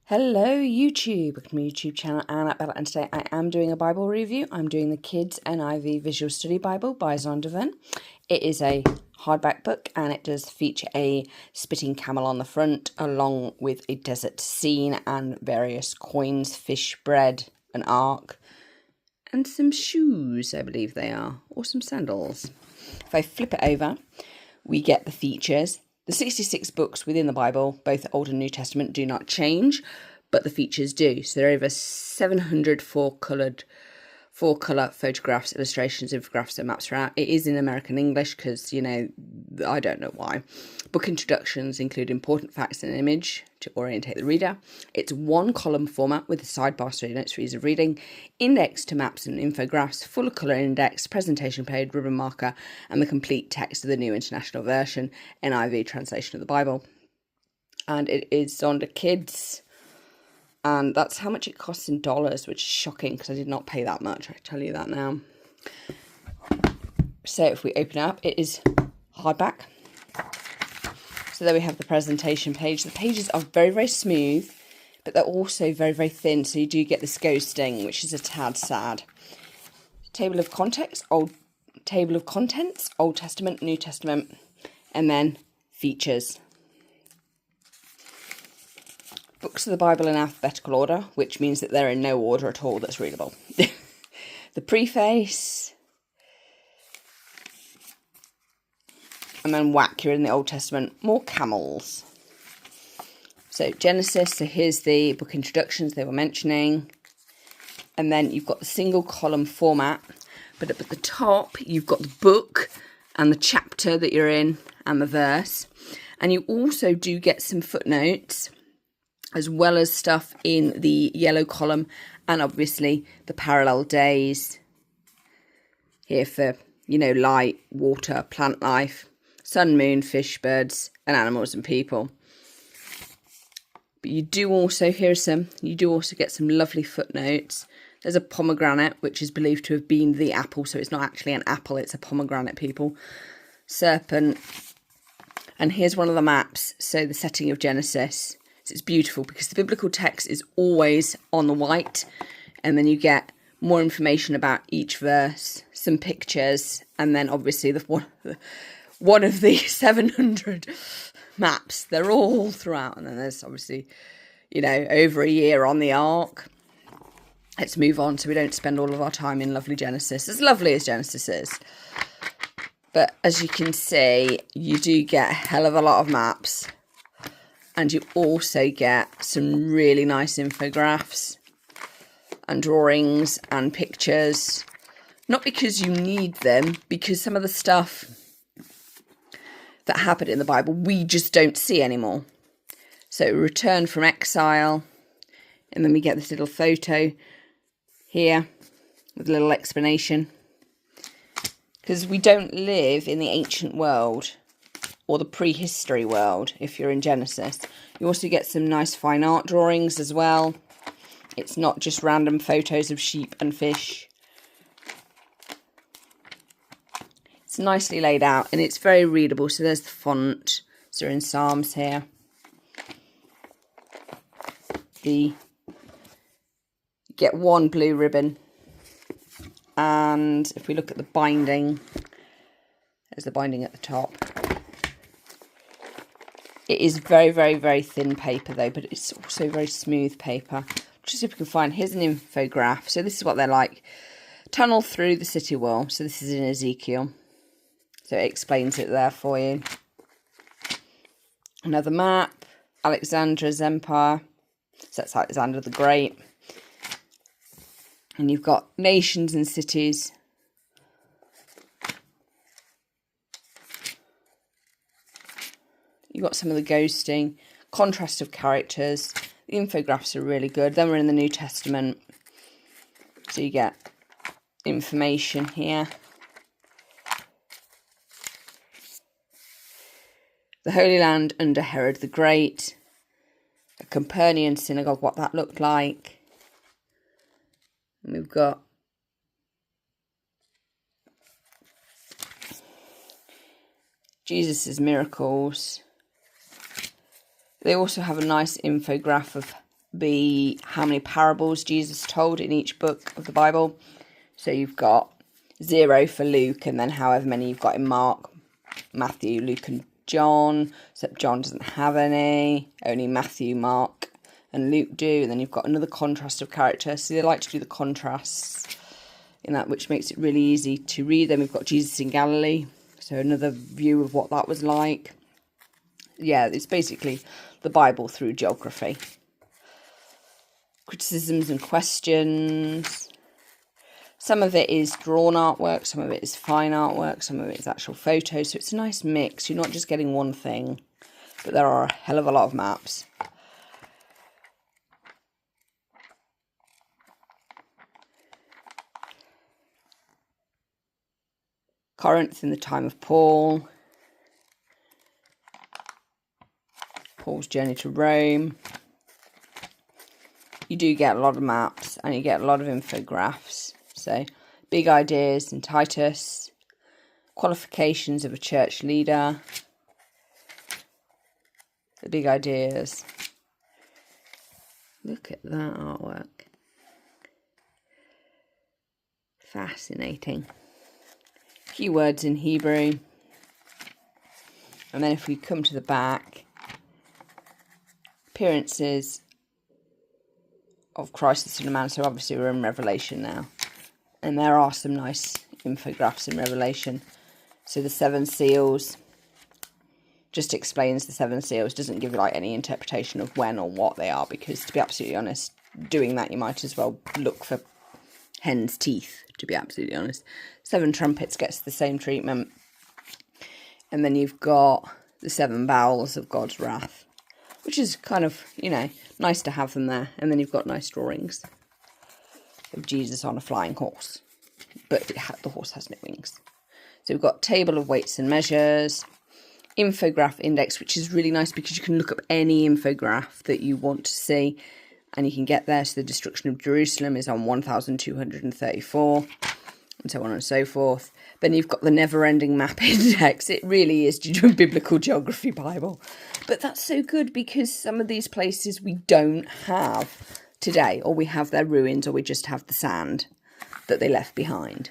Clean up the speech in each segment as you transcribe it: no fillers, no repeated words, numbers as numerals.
Hello YouTube, welcome to my YouTube channel, and today I am doing a Bible review. I'm doing the Kids NIV Visual Study Bible by Zondervan. It is a hardback book and it does feature a spitting camel on the front along with a desert scene and various coins, fish, bread, an ark and some shoes, I believe they are, or some sandals. If I flip it over, we get the features. The 66 books within the Bible, both Old and New Testament, do not change, but the features do. So there are over 700 four-colour photographs, illustrations, infographics and maps throughout. It is in American English because, I don't know why. Book introductions include important facts and an image to orientate the reader. It's one column format with a sidebar study notes for ease of reading, index to maps and infographics, full colour index, presentation page, ribbon marker, and the complete text of the New International Version, NIV translation of the Bible. And it is Zonda Kids. And that's how much it costs in dollars, which is shocking because I did not pay that much. I tell you that now. So if we open it up, it is hardback. So there we have the presentation page. The pages are very, very smooth, but they're also very, very thin. So you do get this ghosting, which is a tad sad. Table of contents, Old Testament, New Testament, and then features. Books of the Bible in alphabetical order, which means that they're in no order at all that's readable. The preface. And then whack, you're in the Old Testament. More camels. So Genesis, so here's the book introductions they were mentioning. And then you've got the single column format. But up at the top, you've got the book and the chapter that you're in and the verse. And you also do get some footnotes, as well as stuff in the yellow column, and obviously the parallel days here for, light, water, plant life, sun, moon, fish, birds, and animals and people. But you do also get some lovely footnotes. There's a pomegranate, which is believed to have been the apple, so it's not actually an apple, it's a pomegranate, people. Serpent. And here's one of the maps, so the setting of Genesis. It's beautiful because the biblical text is always on the white, and then you get more information about each verse, some pictures, and then obviously one of the 700 maps. They're all throughout, and then there's obviously, over a year on the ark. Let's move on so we don't spend all of our time in lovely Genesis, as lovely as Genesis is. But as you can see, you do get a hell of a lot of maps. And you also get some really nice infographics and drawings and pictures. Not because you need them, because some of the stuff that happened in the Bible, we just don't see anymore. So return from exile. And then we get this little photo here with a little explanation. Because we don't live in the ancient world or the prehistory world, if you're in Genesis. You also get some nice fine art drawings as well. It's not just random photos of sheep and fish. It's nicely laid out, and it's very readable. So there's the font. So we're in Psalms here. You get one blue ribbon. And if we look at the binding, there's the binding at the top. It is very, very, very thin paper though, but it's also very smooth paper. Just if we can find, here's an infograph. So this is what they're like. Tunnel through the city wall. So this is in Ezekiel. So it explains it there for you. Another map. Alexander's Empire. So that's Alexander the Great. And you've got nations and cities. You've got some of the ghosting, contrast of characters. The infographics are really good. Then we're in the New Testament. So you get information here. The Holy Land under Herod the Great. A Capernaum synagogue, what that looked like. And we've got Jesus' miracles. They also have a nice infograph of how many parables Jesus told in each book of the Bible. So you've got 0 for Luke, and then however many you've got in Mark, Matthew, Luke and John, except John doesn't have any, only Matthew, Mark and Luke do. And then you've got another contrast of character, so they like to do the contrasts in that, which makes it really easy to read. Then we've got Jesus in Galilee, so another view of what that was like. Yeah, it's basically the Bible through geography. Criticisms and questions. Some of it is drawn artwork, some of it is fine artwork, some of it is actual photos. So it's a nice mix. You're not just getting one thing, but there are a hell of a lot of maps. Corinth in the time of Paul. Paul's journey to Rome. You do get a lot of maps and you get a lot of infographs. So, big ideas in Titus. Qualifications of a church leader. The big ideas. Look at that artwork. Fascinating. A few words in Hebrew. And then if we come to the back, appearances of Christ the Son of Man. So obviously we're in Revelation now. And there are some nice infographs in Revelation. So the 7 seals just explains the 7 seals. Doesn't give you like any interpretation of when or what they are. Because to be absolutely honest, doing that you might as well look for hen's teeth, to be absolutely honest. 7 trumpets gets the same treatment. And then you've got the 7 bowls of God's wrath, which is kind of, you know, nice to have them there. And then you've got nice drawings of Jesus on a flying horse, but the horse has no wings. So we've got table of weights and measures, infograph index, which is really nice because you can look up any infograph that you want to see and you can get there. So the destruction of Jerusalem is on 1234 and so on and so forth. Then you've got the never-ending map index. It really is a biblical geography Bible. But that's so good because some of these places we don't have today, or we have their ruins, or we just have the sand that they left behind.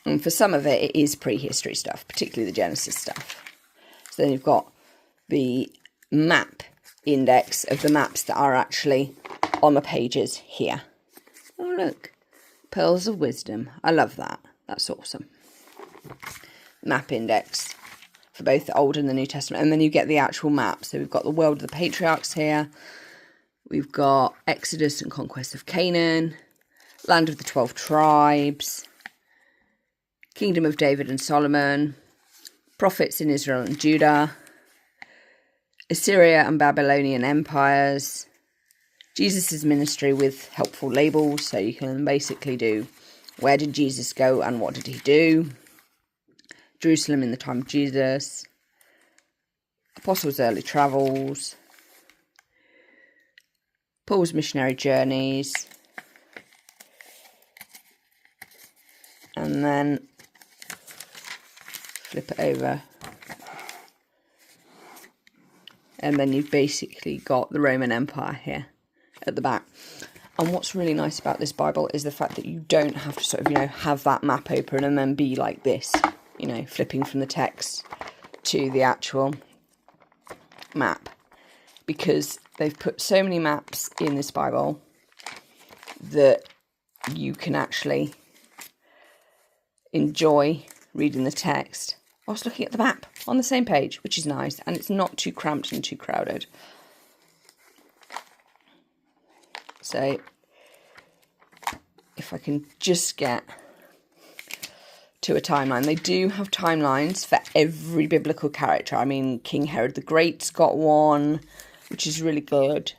And for some of it, it is prehistory stuff, particularly the Genesis stuff. So then you've got the map index of the maps that are actually on the pages here. Oh, look. Pearls of Wisdom. I love that. That's awesome. Map index for both the Old and the New Testament. And then you get the actual map. So we've got the world of the patriarchs here. We've got Exodus and conquest of Canaan. Land of the 12 tribes. Kingdom of David and Solomon. Prophets in Israel and Judah. Assyria and Babylonian empires. Jesus' ministry with helpful labels, so you can basically do where did Jesus go and what did he do. Jerusalem in the time of Jesus. Apostles' early travels. Paul's missionary journeys. And then flip it over. And then you've basically got the Roman Empire here at the back. And what's really nice about this Bible is the fact that you don't have to sort of, have that map open and then be like this, flipping from the text to the actual map. Because they've put so many maps in this Bible that you can actually enjoy reading the text whilst looking at the map on the same page, which is nice. And it's not too cramped and too crowded. So, if I can just get to a timeline. They do have timelines for every biblical character. I mean, King Herod the Great's got one, which is really good.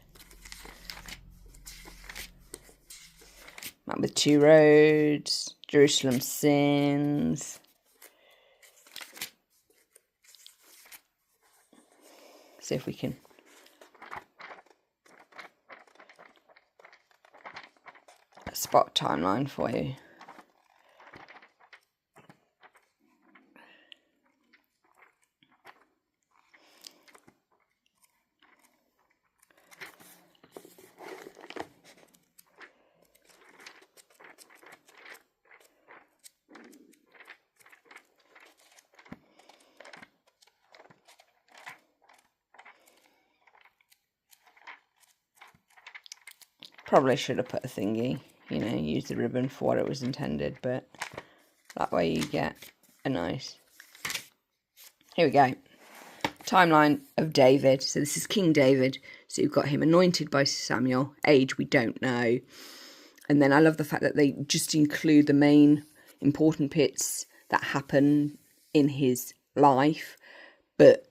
Man with 2 roads, Jerusalem's sins. See if we can spot timeline for you. Probably should have put a thingy, use the ribbon for what it was intended, but that way you get a nice... Here we go. Timeline of David. So this is King David. So you've got him anointed by Samuel. Age, we don't know. And then I love the fact that they just include the main important bits that happen in his life, but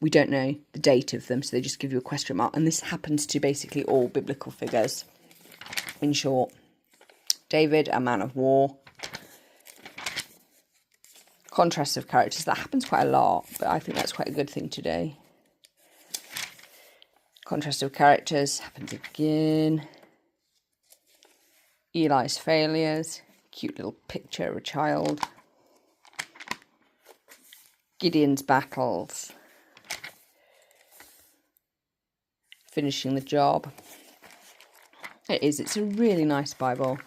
we don't know the date of them, so they just give you a question mark. And this happens to basically all biblical figures. In short, David, a man of war. Contrast of characters. That happens quite a lot, but I think that's quite a good thing to do. Contrast of characters happens again. Eli's failures. Cute little picture of a child. Gideon's battles. Finishing the job. It is. It's a really nice Bible.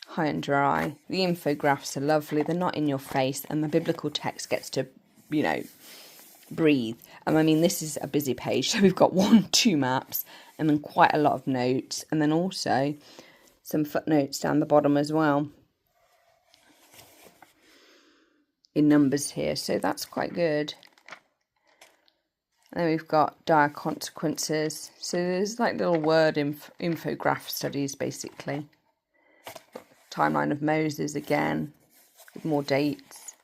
High and dry. The infographs are lovely. They're not in your face, and the biblical text gets to, breathe. And I mean, this is a busy page. So we've got 2 maps, and then quite a lot of notes, and then also some footnotes down the bottom as well. In numbers here, so that's quite good. And then we've got dire consequences. So there's like little word infograph studies, basically. Timeline of Moses again, with more dates.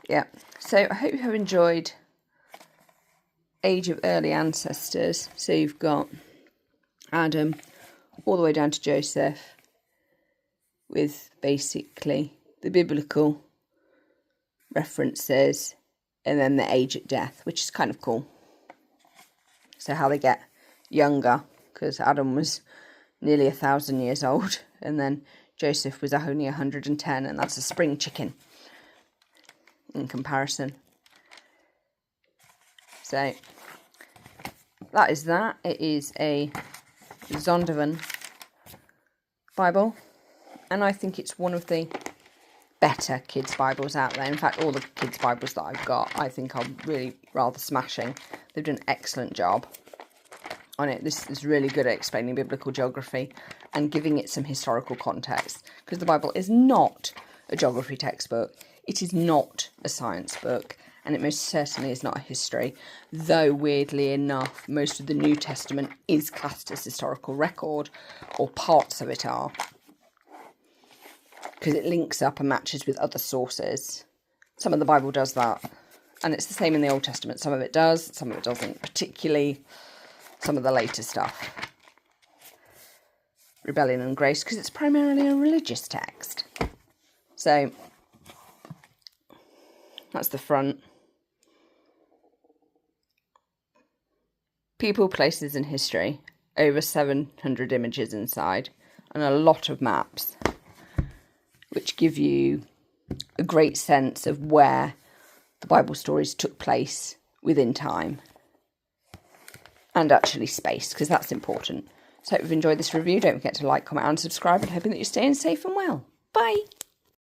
Yeah, so I hope you have enjoyed Age of Early Ancestors. So you've got Adam all the way down to Joseph, with basically the biblical references and then the age at death, which is kind of cool. So how they get younger, because Adam was nearly 1,000 years old, and then Joseph was only 110, and that's a spring chicken in comparison. So that is that. It is a Zondervan Bible, and I think it's one of the better kids' Bibles out there. In fact, all the kids' Bibles that I've got, I think are really rather smashing. They've done an excellent job on it. This is really good at explaining biblical geography and giving it some historical context, because the Bible is not a geography textbook. It is not a science book, and it most certainly is not a history, though weirdly enough, most of the New Testament is classed as historical record, or parts of it are, because it links up and matches with other sources. Some of the Bible does that, and it's the same in the Old Testament. Some of it does, some of it doesn't, particularly some of the later stuff. Rebellion and Grace, because it's primarily a religious text. So that's the front. People, places and history. Over 700 images inside, and a lot of maps, which give you a great sense of where the Bible stories took place within time. And actually space, because that's important. So I hope you've enjoyed this review. Don't forget to like, comment and subscribe, and hoping that you're staying safe and well. Bye!